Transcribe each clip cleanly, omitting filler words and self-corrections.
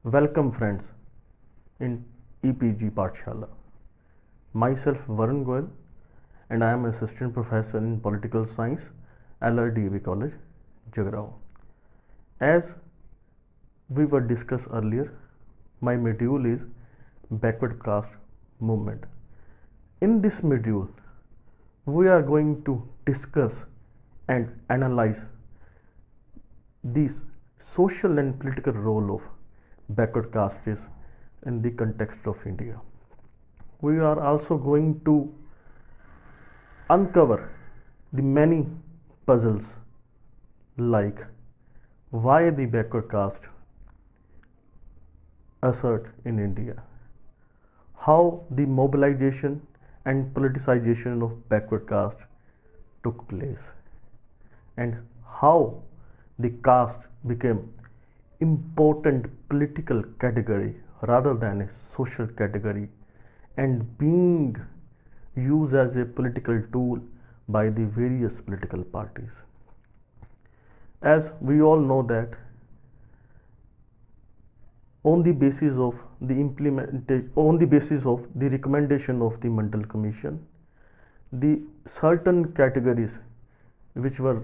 Welcome friends in EPG Pathshala. Myself Varun Goyal and I am Assistant Professor in Political Science, LRDAV College, Jagrao. As we were discussed earlier, my module is Backward Caste Movement. In this module, we are going to discuss and analyze the social and political role of backward castes in the context of India. We are also going to uncover the many puzzles like why the backward caste assert in India, how the mobilization and politicization of backward caste took place, and how the caste became important political category rather than a social category and being used as a political tool by the various political parties. As we all know that on the basis of the recommendation of the Mandal Commission, the certain categories which were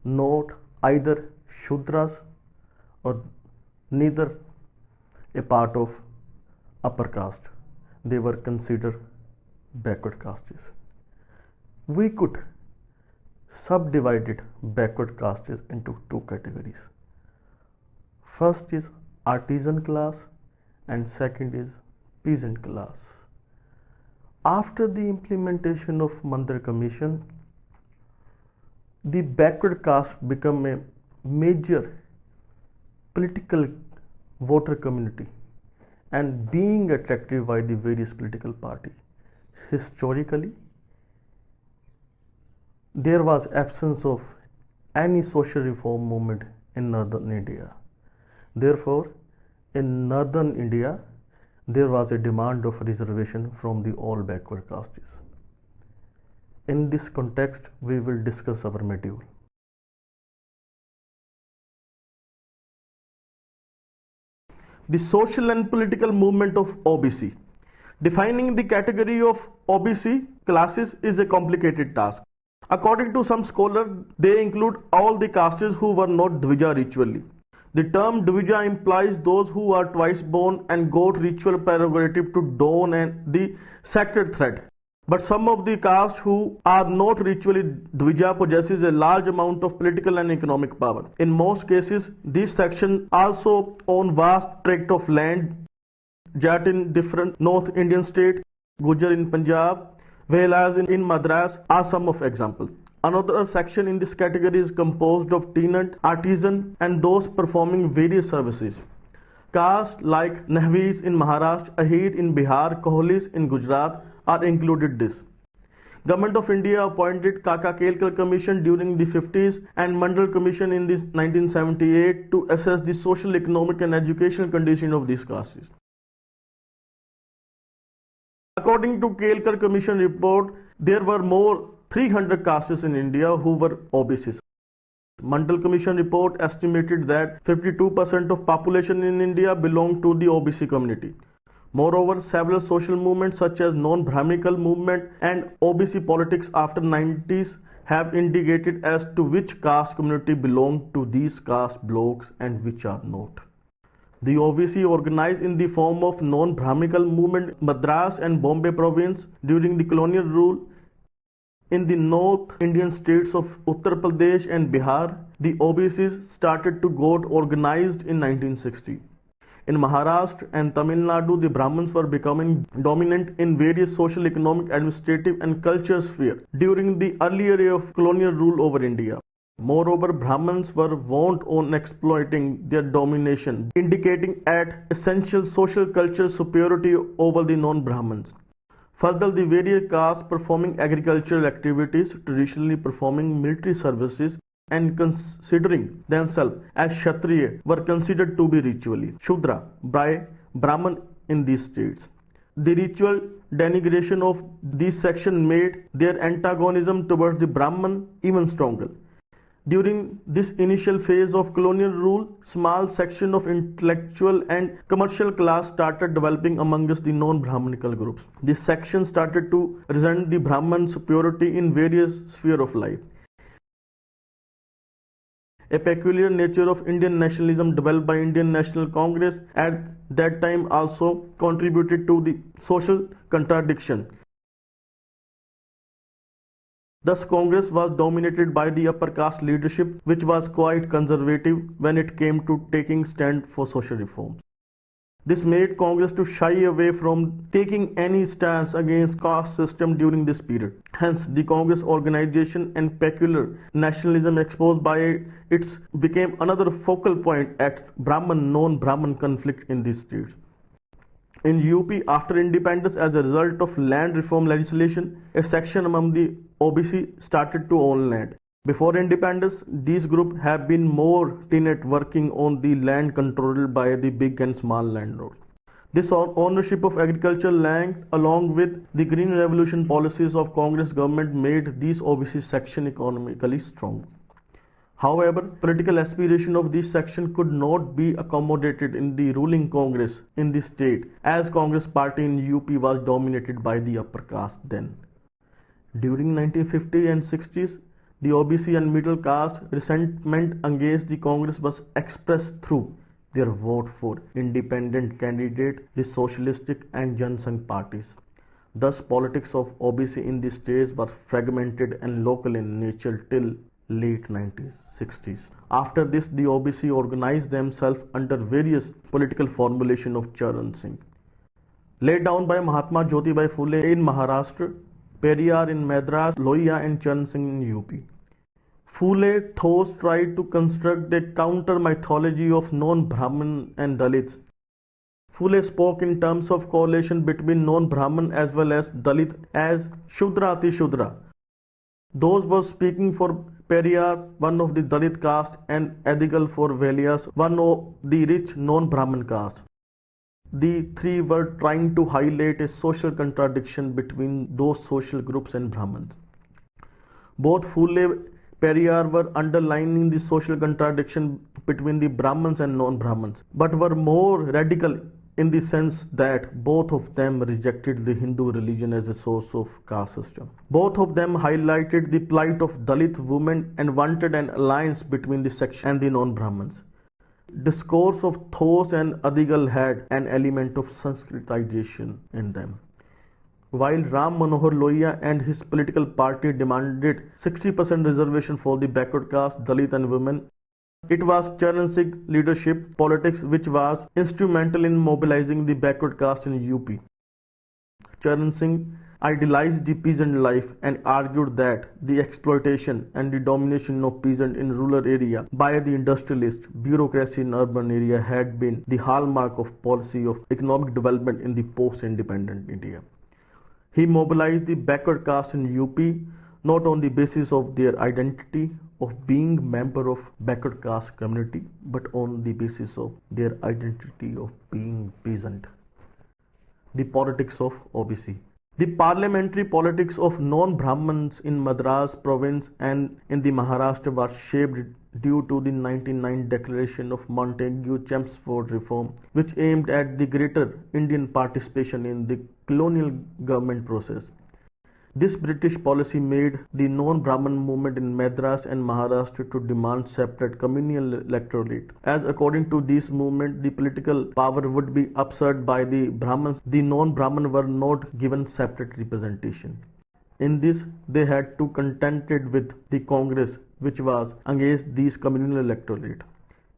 not either Shudras or neither a part of upper caste, they were considered backward castes. We could subdivide backward castes into two categories. First is artisan class and second is peasant class. After the implementation of Mandal Commission, the backward caste became a major political voter community and being attracted by the various political parties. Historically, there was absence of any social reform movement in northern India. Therefore, in northern India, there was a demand of reservation from the all backward castes. In this context, we will discuss our module. The social and political movement of OBC. Defining the category of OBC classes is a complicated task. According to some scholars, they include all the castes who were not Dvija ritually. The term Dvija implies those who are twice born and got ritual prerogative to don and the sacred thread. But some of the castes who are not ritually Dvija possesses a large amount of political and economic power. In most cases, these sections also own vast tract of land, Jat in different North Indian states, Gujar in Punjab, Velas in Madras are some of examples. Another section in this category is composed of tenant, artisan and those performing various services. Castes like Nahvis in Maharashtra, Ahir in Bihar, Kohlis in Gujarat are included this. Government of India appointed Kaka Kelkar Commission during the 50s and Mandal Commission in 1978 to assess the social, economic and educational condition of these castes. According to Kelkar Commission report, there were more 300 castes in India who were OBCs. Mandal Commission report estimated that 52% of population in India belonged to the OBC community. Moreover, several social movements such as non-Brahminical movement and OBC politics after 90s have indicated as to which caste community belong to these caste blocks and which are not. The OBC organized in the form of non-Brahminical movement Madras and Bombay province during the colonial rule. In the North Indian states of Uttar Pradesh and Bihar, the OBCs started to get organized in 1960. In Maharashtra and Tamil Nadu, the Brahmins were becoming dominant in various social, economic, administrative and cultural spheres during the earlier era of colonial rule over India. Moreover, Brahmins were wont on exploiting their domination, indicating at essential social cultural superiority over the non-Brahmins. Further, the various castes performing agricultural activities, traditionally performing military services, and considering themselves as Kshatriya were considered to be ritually Shudra by Brahman in these states. The ritual denigration of these sections made their antagonism towards the Brahman even stronger. During this initial phase of colonial rule, small section of intellectual and commercial class started developing amongst the non-Brahmanical groups. This section started to resent the Brahman superiority in various spheres of life. A peculiar nature of Indian nationalism developed by Indian National Congress at that time also contributed to the social contradiction. Thus, Congress was dominated by the upper caste leadership, which was quite conservative when it came to taking stand for social reforms. This made Congress to shy away from taking any stance against caste system during this period. Hence, the Congress organization and peculiar nationalism exposed by its became another focal point at Brahman non-Brahman conflict in these states. In UP, after independence, as a result of land reform legislation, a section among the OBC started to own land. Before independence, these groups have been more tenet working on the land controlled by the big and small landlords. This ownership of agricultural land, along with the Green Revolution policies of Congress government, made these OBC section economically strong. However, political aspiration of this section could not be accommodated in the ruling Congress in the state, as Congress party in UP was dominated by the upper caste then. During 1950 and 60s, the OBC and middle caste resentment against the Congress was expressed through their vote for independent candidate, the Socialistic and Jan Sangh parties. Thus, politics of OBC in the states was fragmented and local in nature till late 1960s. After this, the OBC organized themselves under various political formulation of Charan Singh. Laid down by Mahatma Jyotibai Phule in Maharashtra, Periyar in Madras, Lohia and Charan Singh in UP. Phule thus tried to construct a counter mythology of non-Brahmin and Dalits. Phule spoke in terms of coalition between non-Brahmin as well as Dalit as Shudra Ati Shudra. Those were speaking for Periyar, one of the Dalit caste, and Adigal for Valias, one of the rich non-Brahmin caste. The three were trying to highlight a social contradiction between those social groups and Brahmins. Both Phule Periyar were underlining the social contradiction between the Brahmins and non-Brahmins, but were more radical in the sense that both of them rejected the Hindu religion as a source of caste system. Both of them highlighted the plight of Dalit women and wanted an alliance between the section and the non-Brahmins. Discourse of Thos and Adigal had an element of Sanskritization in them. While Ram Manohar Lohia and his political party demanded 60% reservation for the backward caste, Dalit and women, it was Charan Singh leadership politics which was instrumental in mobilizing the backward caste in UP. Charan Singh idealized the peasant life and argued that the exploitation and the domination of peasant in rural area by the industrialist bureaucracy in urban area had been the hallmark of policy of economic development in the post-independent India. He mobilized the backward caste in UP not on the basis of their identity of being member of backward caste community, but on the basis of their identity of being peasant. The politics of OBC. The parliamentary politics of non-Brahmins in Madras province and in the Maharashtra was shaped due to the 1909 declaration of Montagu-Chelmsford reform, which aimed at the greater Indian participation in the colonial government process. This British policy made the non-Brahmin movement in Madras and Maharashtra to demand separate communal electorate. As according to this movement, the political power would be usurped by the Brahmins. The non-Brahmin were not given separate representation. In this, they had to contented with the Congress, which was against these communal electorate.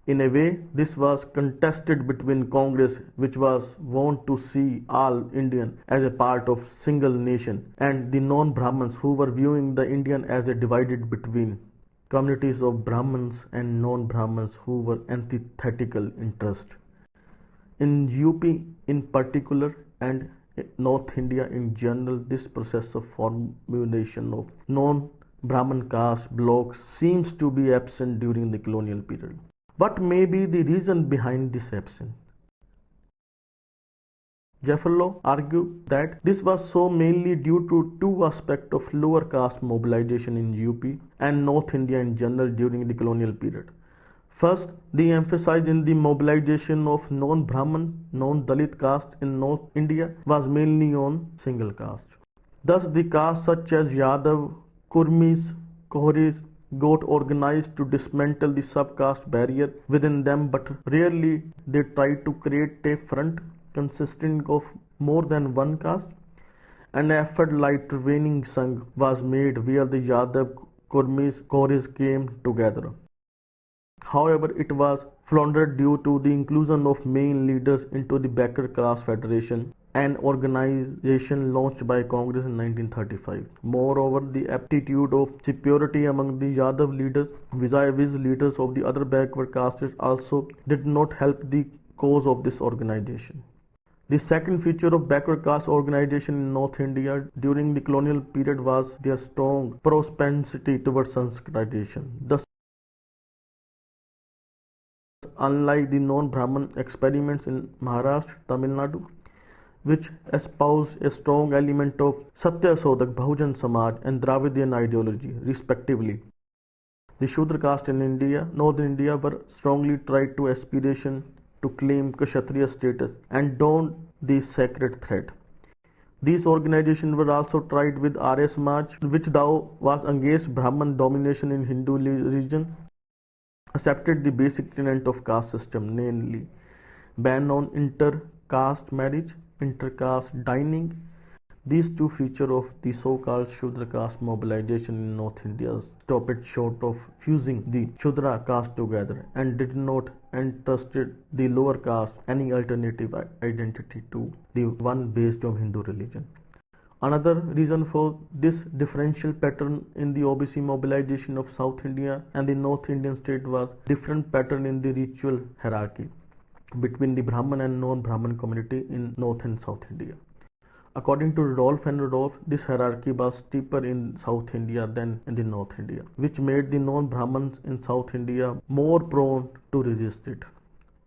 In a way, this was contested between Congress, which was wont to see all Indian as a part of single nation, and the non-Brahmins who were viewing the Indian as a divided between communities of Brahmins and non-Brahmins who were antithetical interest. In UP in particular and North India in general, this process of formulation of non-Brahmin caste blocks seems to be absent during the colonial period. What may be the reason behind this absence? Jefferlo argued that this was so mainly due to two aspects of lower caste mobilization in UP and North India in general during the colonial period. First, the emphasis in the mobilization of non-Brahman, non-Dalit caste in North India was mainly on single caste. Thus, the castes such as Yadav, Kurmis, Kohris got organized to dismantle the sub-caste barrier within them, but rarely they tried to create a front consisting of more than one caste. An effort like Triveni Sangh was made where the Yadav, Kurmis, Kohris came together. However, it was floundered due to the inclusion of male leaders into the Backward Class Federation, an organization launched by Congress in 1935. Moreover, the attitude of superiority among the Yadav leaders vis-a-vis leaders of the other backward castes also did not help the cause of this organization. The second feature of backward caste organization in North India during the colonial period was their strong propensity towards Sanskritization. Thus, unlike the non-Brahman experiments in Maharashtra, Tamil Nadu, which espoused a strong element of Satyasodhak, Bahujan Samaj and Dravidian ideology, respectively, the Shudra caste in India, Northern India, were strongly tried to aspiration to claim Kshatriya status and don the sacred thread. These organizations were also tried with Arya Samaj, which though was against Brahman domination in Hindu religion, accepted the basic tenet of caste system, namely ban on inter-caste marriage, inter-caste dining. These two features of the so-called Shudra caste mobilization in North India stopped it short of fusing the Shudra caste together and did not entrusted the lower caste any alternative identity to the one based on Hindu religion. Another reason for this differential pattern in the OBC mobilization of South India and the North Indian state was different pattern in the ritual hierarchy between the Brahman and non-Brahman community in North and South India. According to Rodolph and Rodolph, this hierarchy was steeper in South India than in the North India, which made the non-Brahmins in South India more prone to resist it.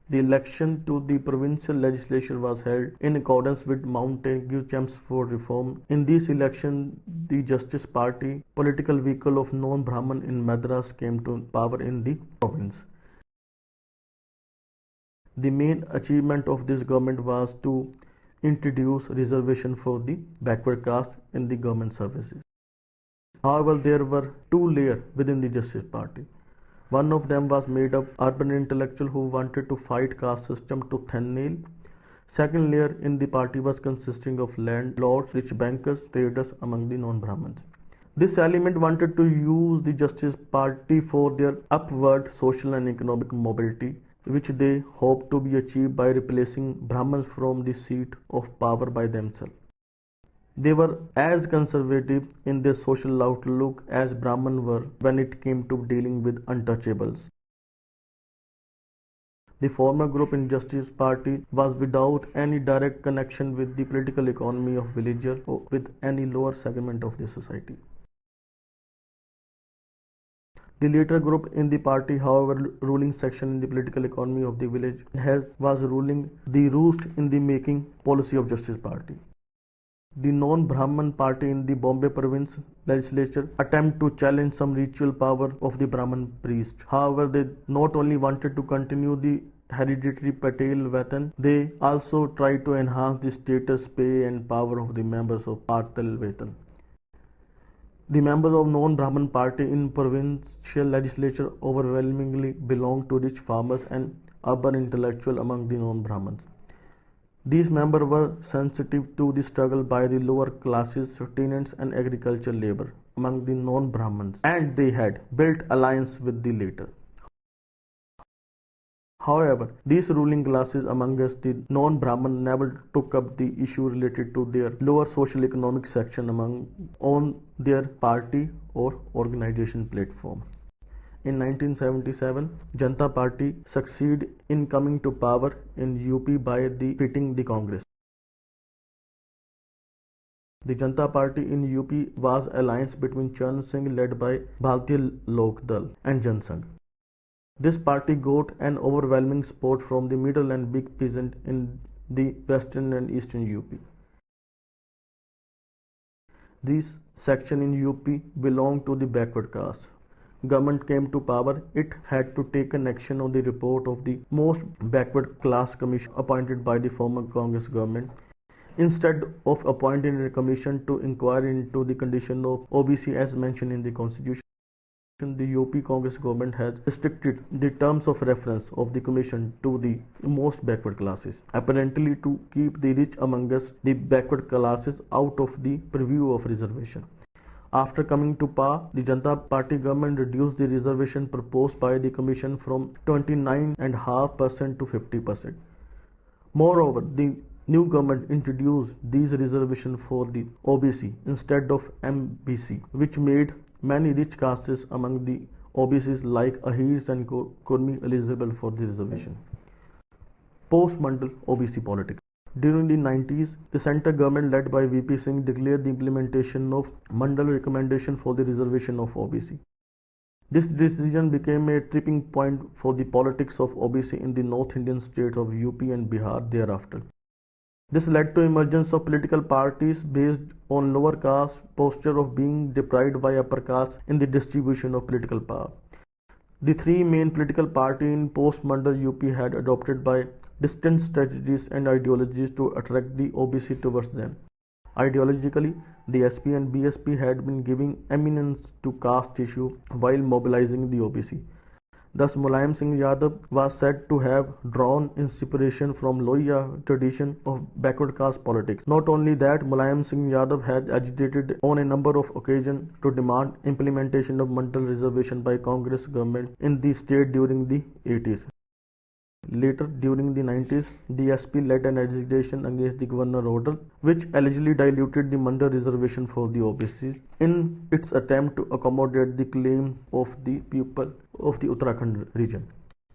The election to the provincial legislature was held in accordance with Montagu Chelmsford reform. In this election, the Justice Party, political vehicle of non-Brahman in Madras, came to power in the province. The main achievement of this government was to introduce reservation for the backward caste in the government services. However, there were two layers within the Justice Party. One of them was made up urban intellectual who wanted to fight caste system to thin nail. Second layer in the party was consisting of landlords, rich bankers, traders among the non-Brahmins. This element wanted to use the Justice Party for their upward social and economic mobility, which they hoped to be achieved by replacing Brahmins from the seat of power by themselves. They were as conservative in their social outlook as Brahmins were when it came to dealing with untouchables. The former group in Justice Party was without any direct connection with the political economy of villagers or with any lower segment of the society. The later group in the party, however, ruling section in the political economy of the village, was ruling the roost in the making policy of Justice Party. The non-Brahman party in the Bombay province legislature attempted to challenge some ritual power of the Brahman priest. However, they not only wanted to continue the hereditary Patel Vetan, they also tried to enhance the status, pay and power of the members of Patel Vetan. The members of non-Brahman party in provincial legislature overwhelmingly belonged to rich farmers and urban intellectuals among the non-Brahmins. These members were sensitive to the struggle by the lower classes, tenants and agricultural labor among the non-Brahmins, and they had built alliance with the latter. However, these ruling classes amongst the non-Brahmin never took up the issue related to their lower social economic section on their party or organization platform. In 1977, Janata Party succeeded in coming to power in UP by defeating the Congress. The Janata Party in UP was an alliance between Charan Singh led by Bharatiya Lok Dal and Jan Sangh. This party got an overwhelming support from the middle and big peasant in the western and eastern UP. These sections in UP belong to the backward caste. Government came to power, it had to take an action on the report of the most backward class commission appointed by the former Congress government. Instead of appointing a commission to inquire into the condition of OBC as mentioned in the constitution, the UP Congress government has restricted the terms of reference of the commission to the most backward classes, apparently to keep the rich among us, the backward classes, out of the purview of reservation. After coming to power, the Janata Party government reduced the reservation proposed by the commission from 29.5% to 50%. Moreover, the new government introduced these reservations for the OBC instead of MBC, which made many rich castes among the OBCs like Ahirs and Kurmi eligible for the reservation. Post-Mandal OBC politics. During the 90s, the centre government led by VP Singh declared the implementation of Mandal recommendation for the reservation of OBC. This decision became a tipping point for the politics of OBC in the North Indian states of UP and Bihar thereafter. This led to emergence of political parties based on lower caste posture of being deprived by upper caste in the distribution of political power. The three main political parties in post-Mandal UP had adopted by distinct strategies and ideologies to attract the OBC towards them. Ideologically, the SP and BSP had been giving eminence to caste issue while mobilizing the OBC. Thus, Mulayam Singh Yadav was said to have drawn inspiration from Lohiya tradition of backward caste politics. Not only that, Mulayam Singh Yadav had agitated on a number of occasions to demand implementation of Mandal reservation by Congress government in the state during the 80s. Later, during the 90s, the SP led an agitation against the governor order, which allegedly diluted the Mandal reservation for the OBCs in its attempt to accommodate the claim of the people of the Uttarakhand region.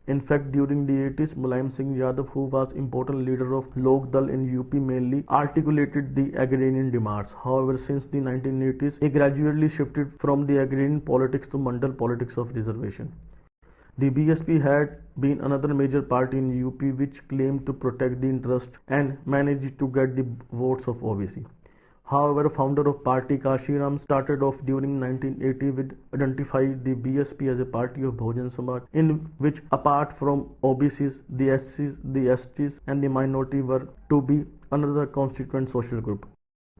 In fact, during the 80s, Mulayam Singh Yadav, who was important leader of Lok Dal in UP, mainly articulated the agrarian demands. However, since the 1980s, he gradually shifted from the agrarian politics to Mandal politics of reservation. The BSP had been another major party in UP which claimed to protect the interest and managed to get the votes of OBC. However, founder of party Kashiram started off during 1980 with identified the BSP as a party of Bhujan Samaj, in which apart from OBCs, the SCs, the STs and the minority were to be another constituent social group.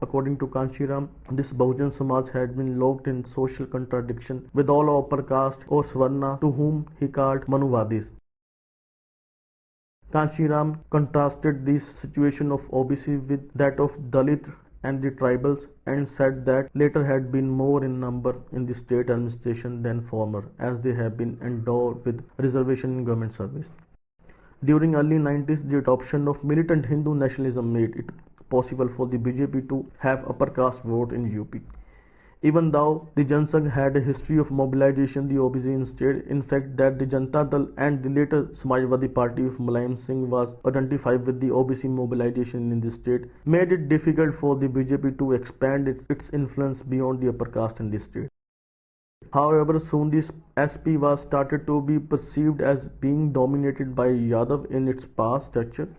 According to Kanshiram, this Bahujan Samaj had been locked in social contradiction with all upper caste or Swarna, to whom he called Manuvadis. Kanshiram contrasted this situation of OBC with that of Dalit and the tribals and said that later had been more in number in the state administration than former, as they have been endowed with reservation in government service. During early 90s, the adoption of militant Hindu nationalism made it possible for the BJP to have upper caste vote in UP. Even though the Jan Sangh had a history of mobilization, the OBC instead, in fact, that the Janata Dal and the later Samajwadi Party of Mulayam Singh was identified with the OBC mobilization in the state, made it difficult for the BJP to expand its influence beyond the upper caste in the state. However, soon this SP was started to be perceived as being dominated by Yadav in its past structure.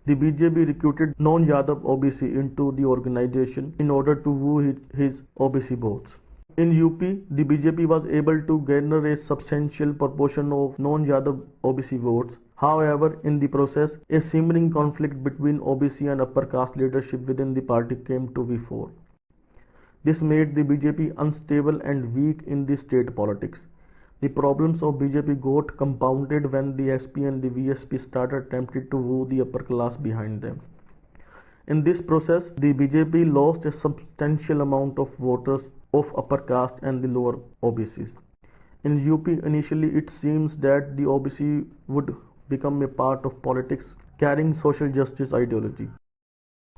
The BJP recruited non-Yadav OBC into the organization in order to woo his OBC votes. In UP, the BJP was able to garner a substantial proportion of non-Yadav OBC votes. However, in the process, a simmering conflict between OBC and upper caste leadership within the party came to the fore. This made the BJP unstable and weak in the state politics. The problems of BJP got compounded when the SP and the VSP started attempting to woo the upper class behind them. In this process, the BJP lost a substantial amount of voters of upper caste and the lower OBCs. In UP, initially it seems that the OBC would become a part of politics carrying social justice ideology.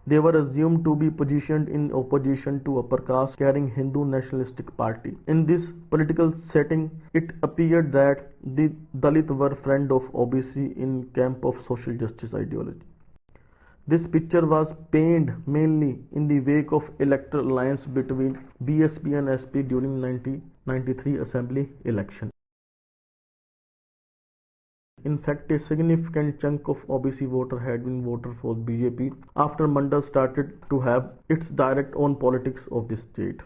They were assumed to be positioned in opposition to upper caste carrying Hindu nationalistic party. In this political setting, it appeared that the Dalit were friend of OBC in camp of social justice ideology. This picture was painted mainly in the wake of electoral alliance between BSP and SP during 1993 assembly election. In fact, a significant chunk of OBC voter had been voter for BJP after Mandal started to have its direct own politics of the state.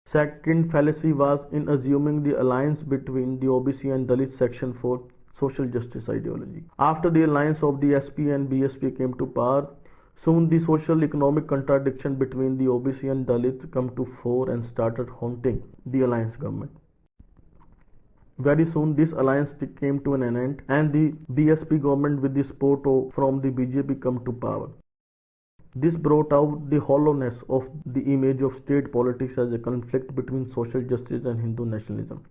Second fallacy was in assuming the alliance between the OBC and Dalit section for social justice ideology. After the alliance of the SP and BSP came to power, soon the social economic contradiction between the OBC and Dalit come to fore and started haunting the alliance government. Very soon this alliance came to an end and the BSP government with the support from the BJP come to power. This brought out the hollowness of the image of state politics as a conflict between social justice and Hindu nationalism.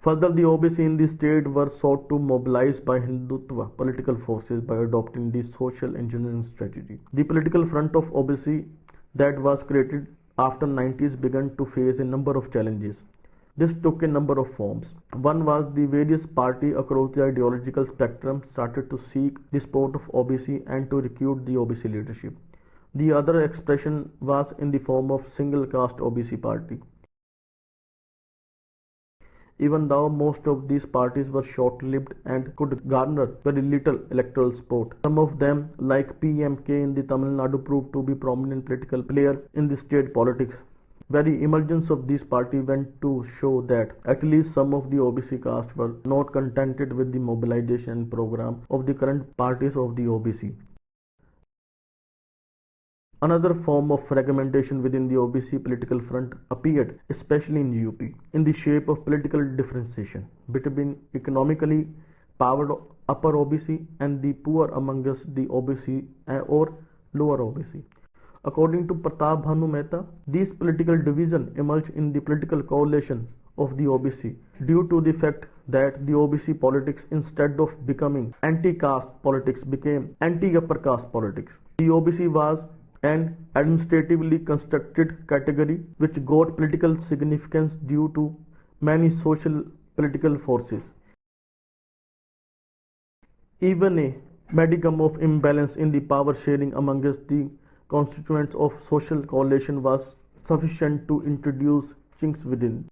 Further, the OBC in the state were sought to mobilize by Hindutva political forces by adopting the social engineering strategy. The political front of OBC that was created after 90s began to face a number of challenges. This took a number of forms. One was the various parties across the ideological spectrum started to seek the support of OBC and to recruit the OBC leadership. The other expression was in the form of single caste OBC party. Even though most of these parties were short-lived and could garner very little electoral support, some of them, like PMK in the Tamil Nadu, proved to be prominent political player in the state politics. Very emergence of this party went to show that at least some of the OBC caste were not contented with the mobilization program of the current parties of the OBC. Another form of fragmentation within the OBC political front appeared, especially in UP, in the shape of political differentiation between economically powered upper OBC and the poor amongst the OBC or lower OBC. According to Pratap Bhanu Mehta, this political division emerged in the political coalition of the OBC due to the fact that the OBC politics, instead of becoming anti-caste politics, became anti-upper caste politics. The OBC was an administratively constructed category which got political significance due to many social political forces. Even a modicum of imbalance in the power sharing amongst the constituents of social coalition was sufficient to introduce chinks within.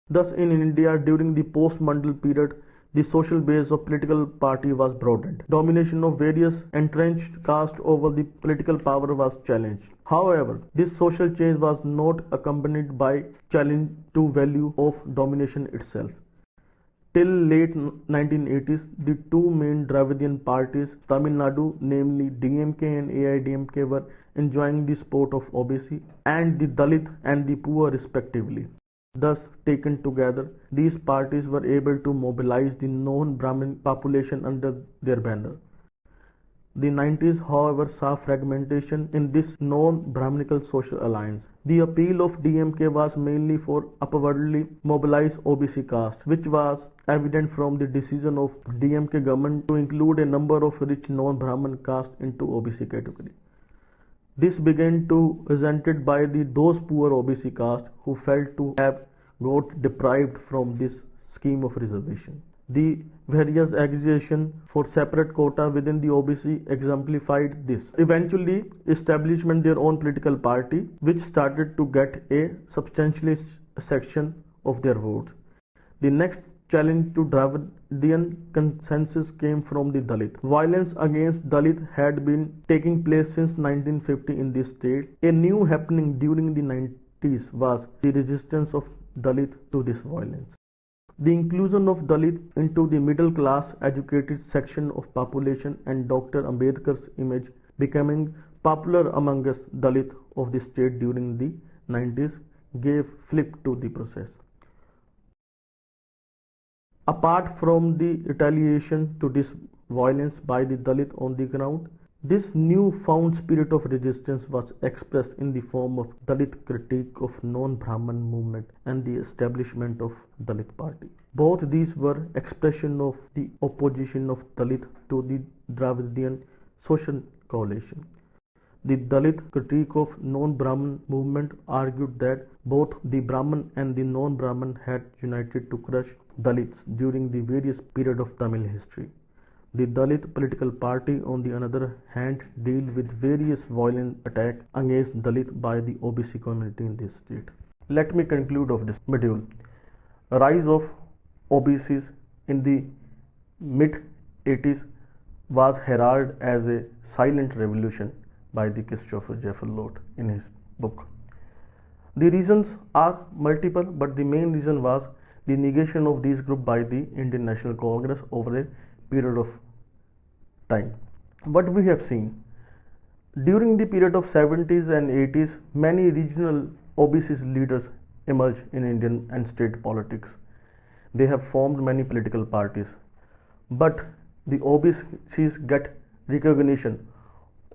Thus, in India, during the post-Mandal period, the social base of political party was broadened. Domination of various entrenched castes over the political power was challenged. However, this social change was not accompanied by challenge to value of domination itself. Till late 1980s, the two main Dravidian parties, Tamil Nadu, namely DMK and AIDMK, were enjoying the support of OBC and the Dalit and the poor respectively. Thus, taken together, these parties were able to mobilize the non-Brahmin population under their banner. The 90s, however, saw fragmentation in this non-Brahminical social alliance. The appeal of DMK was mainly for upwardly mobilized OBC caste, which was evident from the decision of DMK government to include a number of rich non-Brahmin caste into OBC category. This began to resented by those poor OBC caste who felt to have got deprived from this scheme of reservation. The various aggregation for separate quota within the OBC exemplified this. Eventually, establishment their own political party, which started to get a substantial section of their votes. The next challenge to Dravidian consensus came from the Dalit. Violence against Dalit had been taking place since 1950 in this state. A new happening during the 90s was the resistance of Dalit to this violence. The inclusion of Dalit into the middle class educated section of population and Dr. Ambedkar's image becoming popular amongst Dalit of the state during the 90s gave flip to the process. Apart from the retaliation to this violence by the Dalit on the ground, this new-found spirit of resistance was expressed in the form of Dalit critique of non-Brahman movement and the establishment of Dalit party. Both these were expression of the opposition of Dalit to the Dravidian social coalition. The Dalit critique of non-Brahman movement argued that both the Brahman and the non-Brahman had united to crush Dalits during the various period of Tamil history. The Dalit political party, on the other hand, deal with various violent attacks against Dalit by the OBC community in this state. Let me conclude of this module. Rise of OBCs in the mid 80s was heralded as a silent revolution by the Christopher Jeffrey Lord in his book. The reasons are multiple, but the main reason was the negation of these groups by the Indian National Congress over a period of time. What we have seen during the period of 70s and 80s, many regional OBC leaders emerged in Indian and state politics. They have formed many political parties, but the OBCs get recognition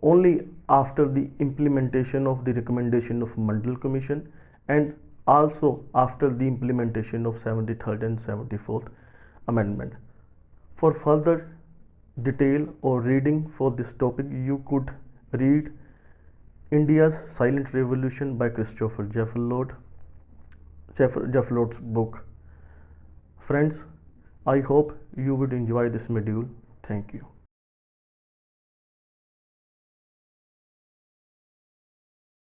only after the implementation of the recommendation of Mandal Commission and also after the implementation of 73rd and 74th Amendment. For further detail or reading for this topic, you could read India's Silent Revolution by Christopher Jeffrey Lord's book. Friends, I hope you would enjoy this module. Thank you.